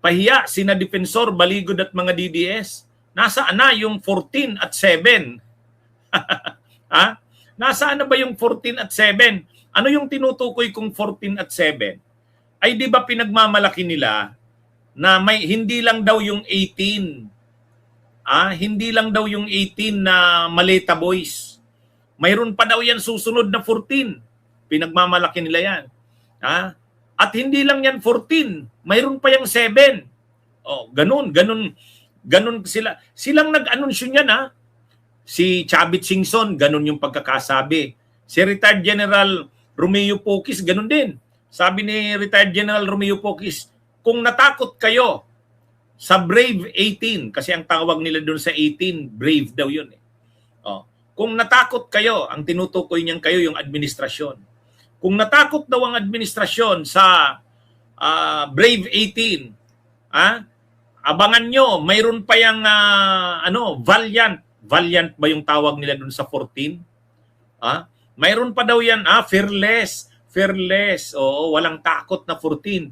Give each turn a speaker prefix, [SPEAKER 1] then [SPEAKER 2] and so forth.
[SPEAKER 1] Pahiya sina Defensor, Baligod at mga DDS. Nasaan na yung 14 at 7? Ha? Nasaan na ba yung 14 at 7? Ano yung tinutukoy kong 14 at 7? Ay di ba pinagmamalaki nila na may hindi lang daw yung 18. Hindi lang daw yung 18 na Maleta Boys. Mayroon pa daw yan susunod na 14. Pinagmamalaki nila yan. At hindi lang yan 14. Mayroon pa yung 7. Ganun sila. Silang nag-anunsyo niyan, Si Chavit Singson, ganun yung pagkakasabi. Si Retired General Romeo Poquis, ganun din. Sabi ni Retired General Romeo Poquis, kung natakot kayo sa Brave 18, kasi ang tawag nila doon sa 18, Brave daw yun. Kung natakot kayo, ang tinutukoy niyan kayo yung administrasyon. Kung natakot daw ang administrasyon sa Brave 18, abangan nyo, mayroon pa yung Valiant. Valiant ba yung tawag nila doon sa 14? Mayroon pa daw yan, Fearless. Fearless. Oo, walang takot na 14.